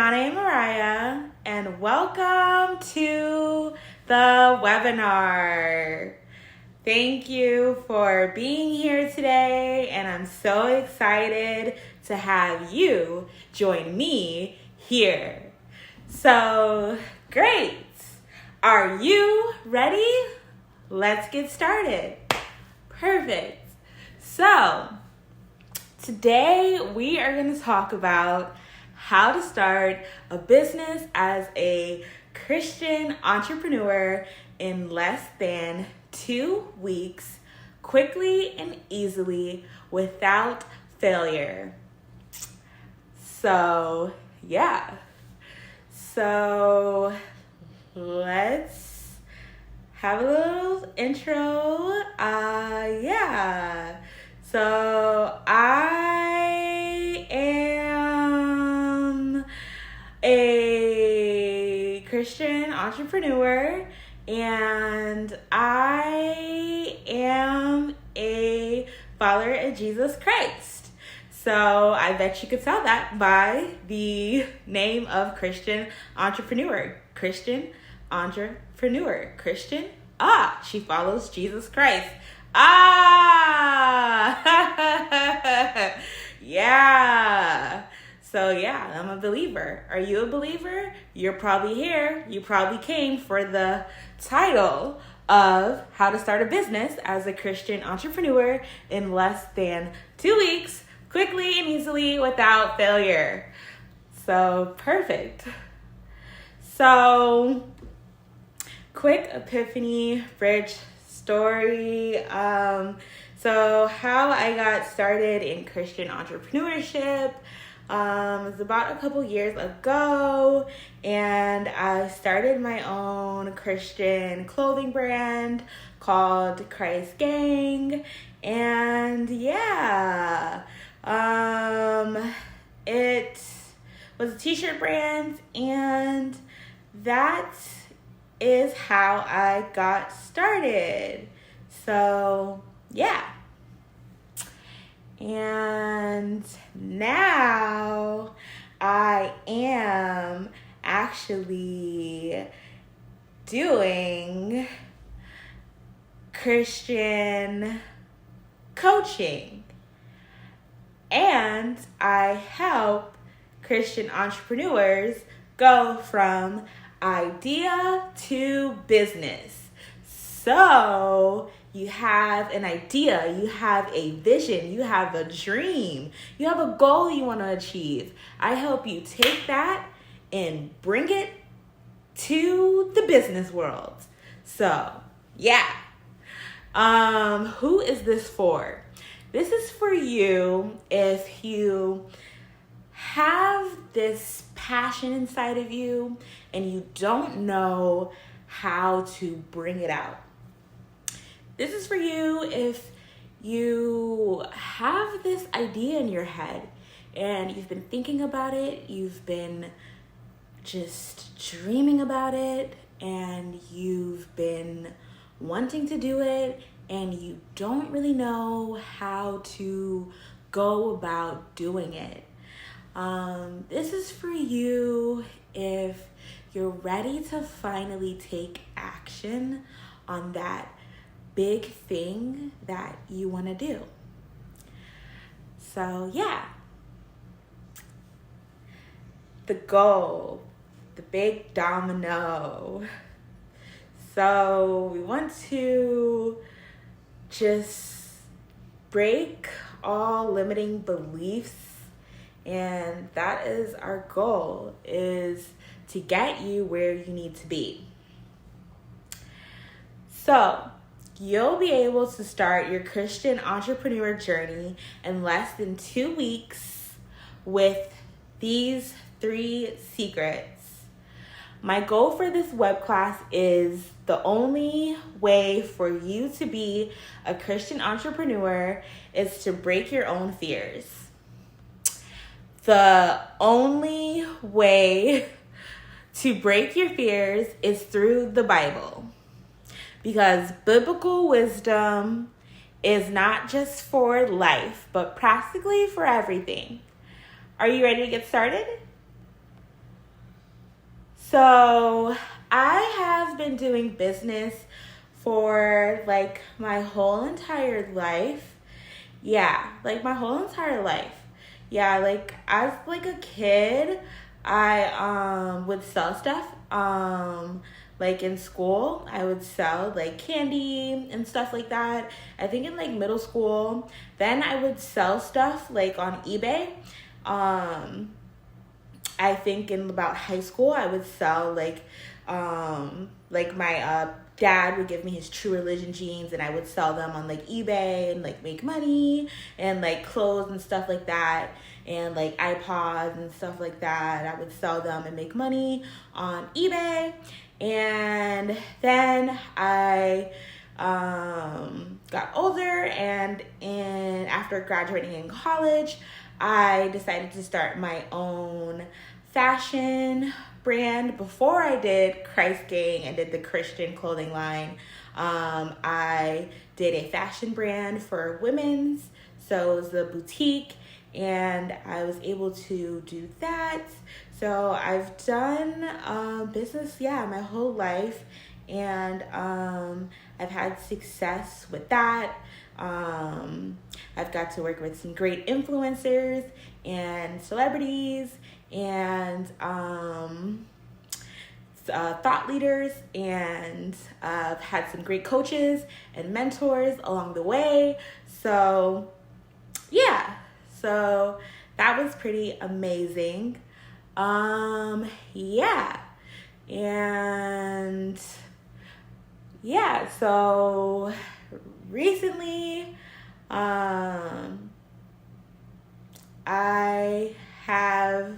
Brianna and Mariah, and welcome to the webinar. Thank you for being here today, and I'm so excited to have you join me here. So, great. Are you ready? Let's get started. Perfect. So, today we are going to talk about how to start a business as a Christian entrepreneur in less than 2 weeks, quickly and easily, without failure. So, yeah. So, let's have a little intro. So, I am a Christian entrepreneur, and I am a follower of Jesus Christ. So I bet you could tell that by the name of Christian entrepreneur. Christian entrepreneur. Christian? She follows Jesus Christ. Yeah. So yeah, I'm a believer. Are you a believer? You're probably here. You probably came for the title of how to start a business as a Christian entrepreneur in less than 2 weeks, quickly and easily, without failure. So perfect. So quick epiphany bridge story. So how I got started in Christian entrepreneurship was about a couple years ago, and I started my own Christian clothing brand called Christ Gang, and yeah, it was a t-shirt brand, and that is how I got started. So yeah. And now I am actually doing Christian coaching, and I help Christian entrepreneurs go from idea to business. So you have an idea, you have a vision, you have a dream, you have a goal you want to achieve. I help you take that and bring it to the business world. So yeah. Who is this for? This is for you if you have this passion inside of you and you don't know how to bring it out. This is for you if you have this idea in your head and you've been thinking about it, you've been just dreaming about it, and you've been wanting to do it, and you don't really know how to go about doing it. This is for you if you're ready to finally take action on that big thing that you want to do. So yeah, the goal, the big domino. So we want to just break all limiting beliefs, and that is our goal, is to get you where you need to be. So you'll be able to start your Christian entrepreneur journey in less than 2 weeks with these 3 secrets. My goal for this web class is the only way for you to be a Christian entrepreneur is to break your own fears. The only way to break your fears is through the Bible. Because biblical wisdom is not just for life, but practically for everything. Are you ready to get started? So I have been doing business for like my whole entire life. Yeah, like my whole entire life. Yeah, like as like a kid, I would sell stuff. Like in school, I would sell like candy and stuff like that. I think in like middle school, then I would sell stuff like on eBay. Um I think in about high school, I would sell like my dad would give me his True Religion jeans, and I would sell them on like eBay and like make money, and like clothes and stuff like that, and like iPods and stuff like that. I would sell them and make money on eBay, and then I got older, and after graduating in college, I decided to start my own fashion brand. Before I did Christ Gang and did the Christian clothing line, I did a fashion brand for women's. So it was a boutique, and I was able to do that. So I've done business, my whole life, and I've had success with that. I've got to work with some great influencers and celebrities and thought leaders, and I've had some great coaches and mentors along the way. So so that was pretty amazing. So recently, I have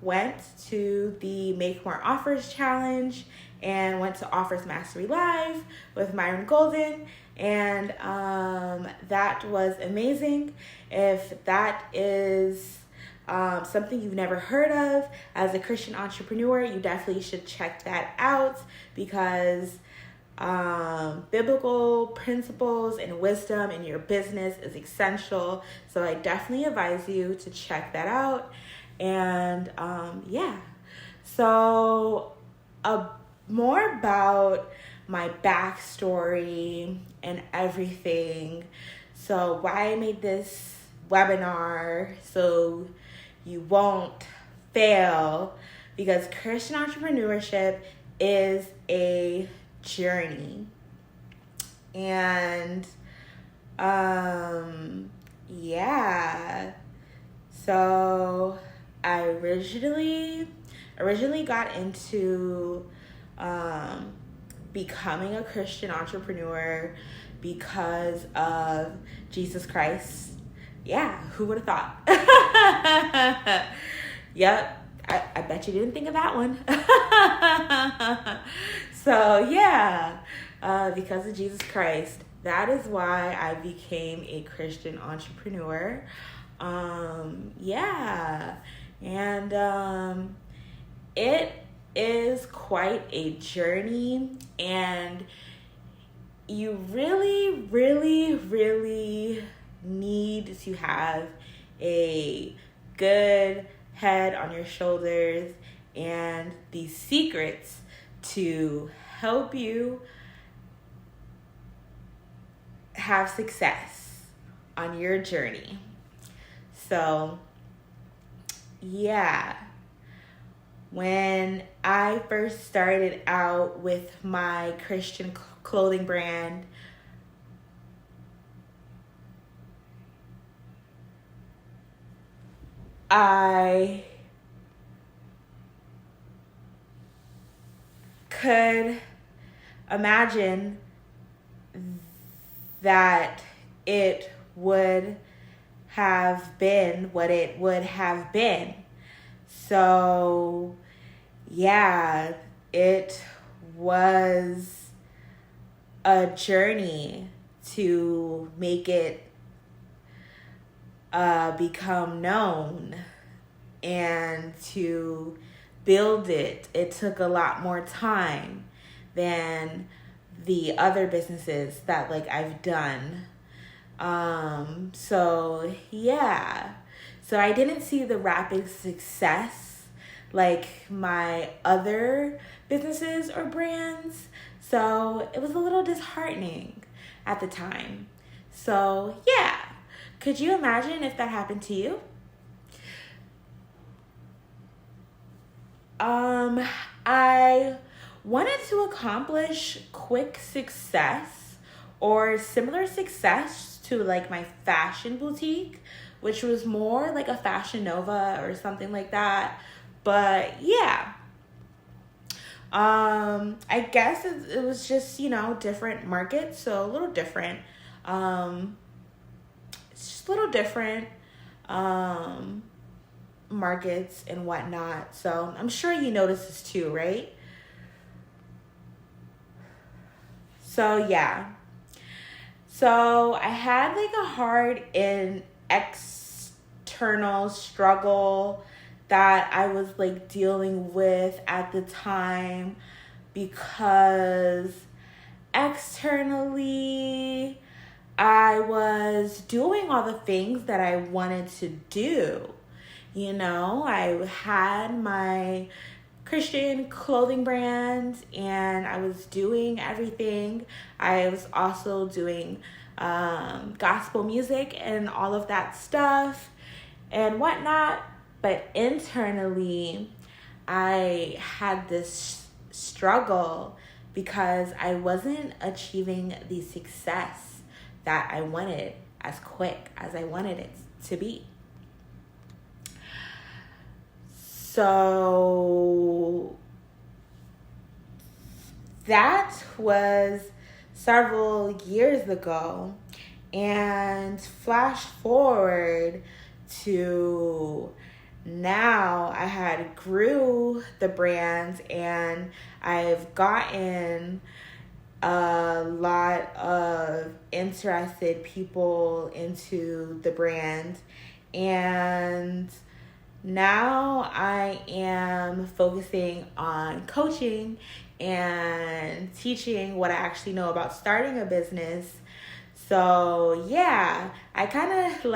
went to the Make More Offers Challenge and went to Offers Mastery Live with Myron Golden, and that was amazing. If that is something you've never heard of as a Christian entrepreneur, you definitely should check that out, because biblical principles and wisdom in your business is essential. So I definitely advise you to check that out. And so more about my backstory and everything. So why I made this webinar, so you won't fail, because Christian entrepreneurship is a journey. And so I originally got into becoming a Christian entrepreneur because of Jesus Christ. Yeah, who would have thought? Yep, I bet you didn't think of that one. So because of Jesus Christ, that is why I became a Christian entrepreneur. And it is quite a journey, and you really, really, really need to have a good head on your shoulders and these secrets to help you have success on your journey. So when I first started out with my Christian clothing brand, I could imagine that it would have been what it would have been. So it was a journey to make it become known and to build it. It took a lot more time than the other businesses that I've done. So I didn't see the rapid success like my other businesses or brands. So it was a little disheartening at the time. So yeah, could you imagine if that happened to you? I wanted to accomplish quick success or similar success to like my fashion boutique, which was more like a Fashion Nova or something like that. But yeah, I guess it was just, different markets, so a little different. It's just a little different. Markets and whatnot. So I'm sure you notice this too, right? So yeah. So I had like a hard and external struggle that I was like dealing with at the time, because externally I was doing all the things that I wanted to do. I had my Christian clothing brand and I was doing everything. I was also doing gospel music and all of that stuff and whatnot. But internally, I had this struggle because I wasn't achieving the success that I wanted as quick as I wanted it to be. So that was several years ago. And flash forward to now, I had grew the brand and I've gotten a lot of interested people into the brand, and now I am focusing on coaching and teaching what I actually know about starting a business. So yeah, I kind of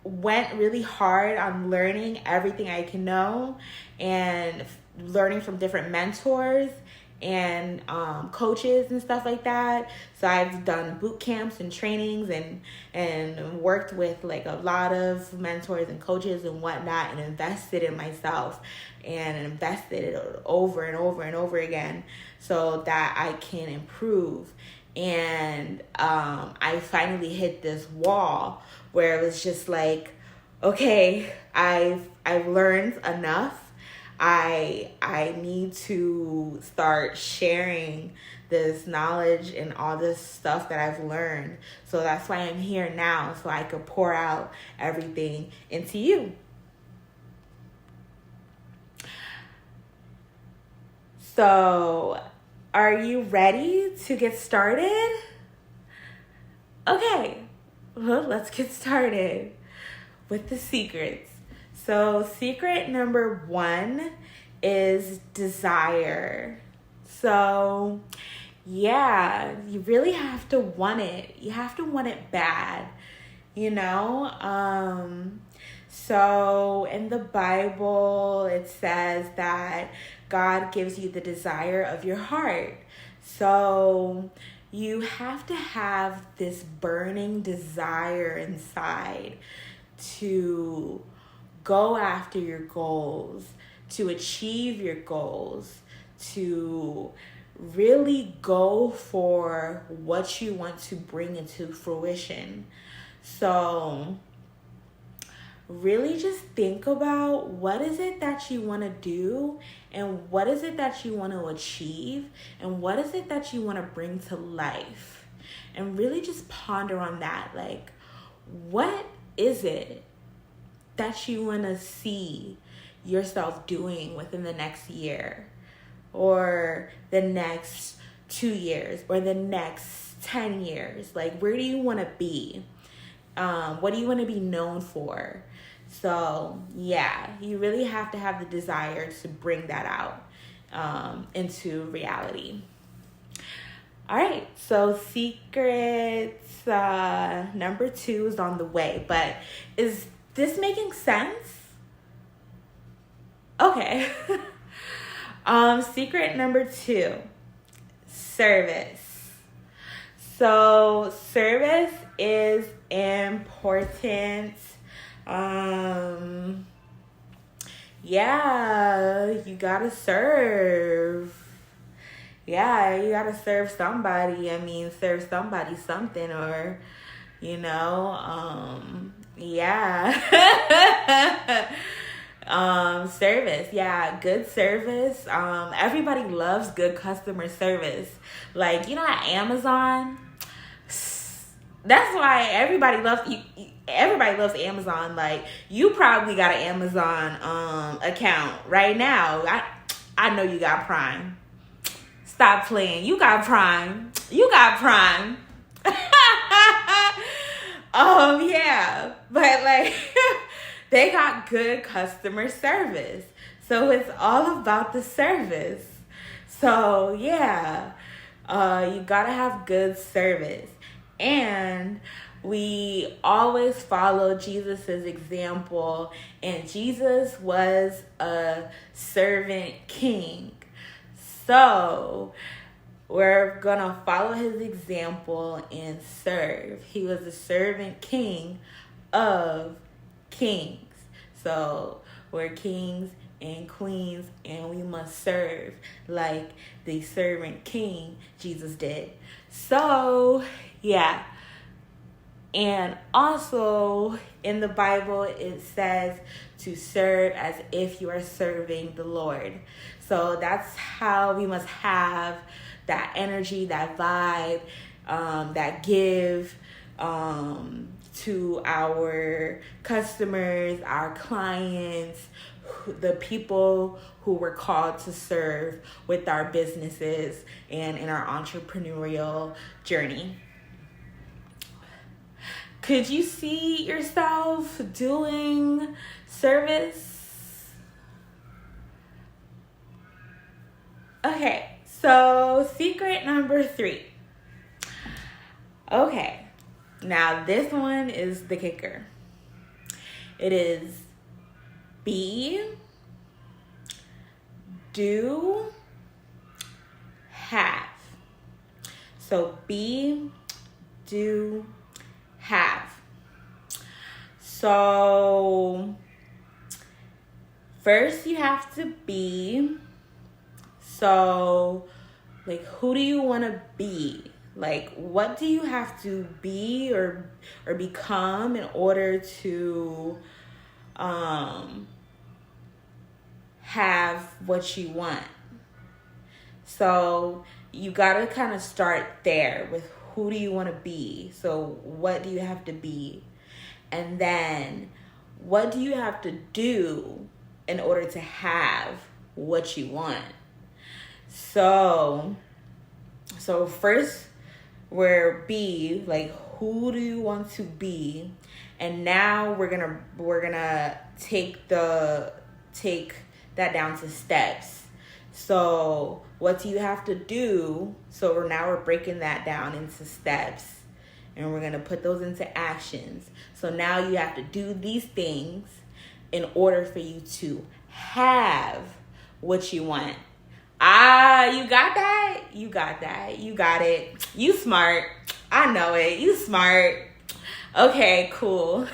went really hard on learning everything I can know and learning from different mentors and coaches and stuff like that. So I've done boot camps and trainings and worked with like a lot of mentors and coaches and whatnot, and invested in myself and invested it over and over and over again so that I can improve. And I finally hit this wall where it was just like, okay, I've learned enough. I need to start sharing this knowledge and all this stuff that I've learned. So that's why I'm here now, so I could pour out everything into you. So, are you ready to get started? Okay, well, let's get started with the secrets. So secret number 1 is desire. So yeah, you really have to want it. You have to want it bad, So in the Bible, it says that God gives you the desire of your heart. So you have to have this burning desire inside to go after your goals, to achieve your goals, to really go for what you want to bring into fruition. So really just think about what is it that you want to do, and what is it that you want to achieve, and what is it that you want to bring to life. And really just ponder on that. Like, what is it that you want to see yourself doing within the next year, or the next 2 years, or the next 10 years? Like, where do you want to be? What do you want to be known for? So yeah, you really have to have the desire to bring that out into reality. All right, so secrets number 2 is on the way. But is this making sense? Okay. Secret number 2, service. So service is important. Yeah, you gotta serve. Yeah, you gotta serve somebody. I mean, serve somebody something, or, yeah. Service. Yeah, good service. Everybody loves good customer service. Like, at Amazon, that's why everybody loves Amazon. Like, you probably got an Amazon account right now. I know you got Prime. Stop playing. You got Prime. Yeah. But like they got good customer service. So it's all about the service. So yeah. You gotta have good service. And we always follow Jesus's example, and Jesus was a servant king. So we're gonna follow his example and serve. He was a servant king of kings. So we're kings and queens, and we must serve like the servant king Jesus did. So yeah. And also in the Bible, it says to serve as if you are serving the Lord. So that's how we must have that energy, that vibe, that give to our customers, our clients, the people who we're called to serve with our businesses and in our entrepreneurial journey. Could you see yourself doing service? Okay, so secret number 3. Okay, now this one is the kicker. It is be, do, have. So be, do, have. So first you have to be. So like, who do you want to be? Like, what do you have to be or become in order to have what you want? So you got to kind of start there with who do you want to be? So what do you have to be? And then what do you have to do in order to have what you want? So first we're be, like, who do you want to be? And now we're gonna take that down to steps. So what do you have to do? So we're breaking that down into steps, and we're going to put those into actions. So now you have to do these things in order for you to have what you want. You got that? You got that. You got it. You smart. I know it. You smart. Okay, cool.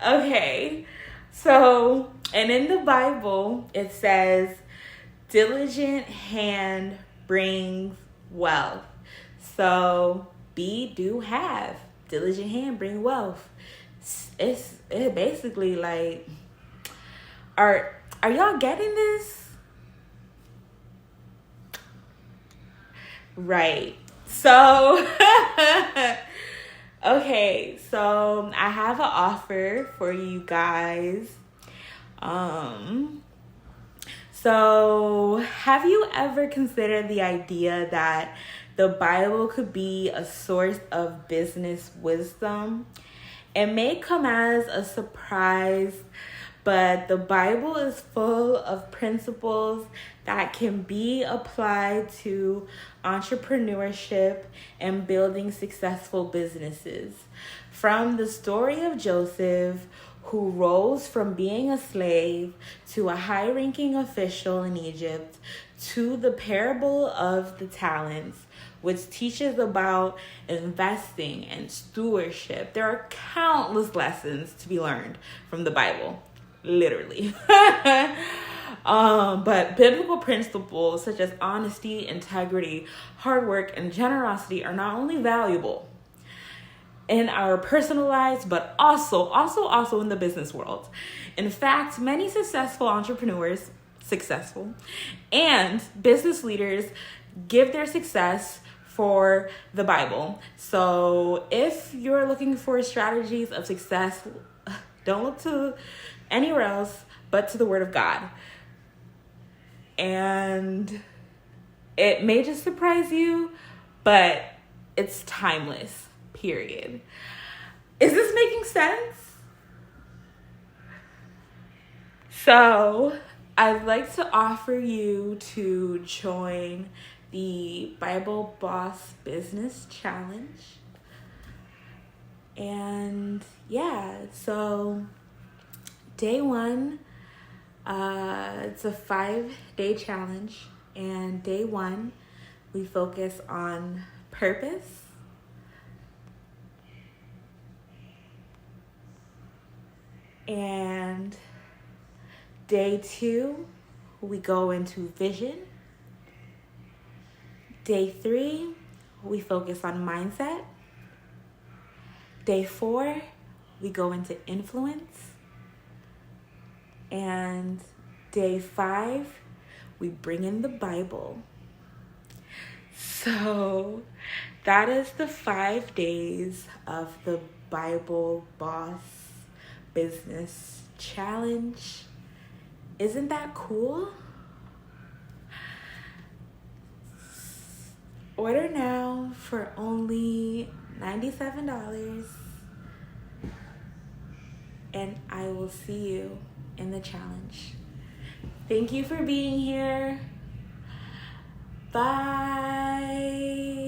Okay. So, and in the Bible, it says, diligent hand brings wealth. So, be, do, have. Diligent hand bring wealth. It's basically like, are y'all getting this? Right. So, okay, so I have an offer for you guys. So have you ever considered the idea that the Bible could be a source of business wisdom? It may come as a surprise, but the Bible is full of principles that can be applied to entrepreneurship and building successful businesses. From the story of Joseph, who rose from being a slave to a high-ranking official in Egypt, to the parable of the talents, which teaches about investing and stewardship. There are countless lessons to be learned from the Bible, literally. But biblical principles such as honesty, integrity, hard work, and generosity are not only valuable in our personal lives, but also in the business world. In fact, many successful entrepreneurs, and business leaders give their success for the Bible. So if you're looking for strategies of success, don't look to anywhere else but to the Word of God. And it may just surprise you, but it's timeless, period. Is this making sense? So I'd like to offer you to join the Bible Boss Business Challenge. And yeah, so day 1, it's a 5-day challenge. And day 1, we focus on purpose. And day 2, we go into vision. Day 3, we focus on mindset. Day 4, we go into influence. And day 5, we bring in the Bible. So that is the 5 days of the Bible Boss Business Challenge. Isn't that cool? Order now for only $97, and I will see you in the challenge. Thank you for being here. Bye.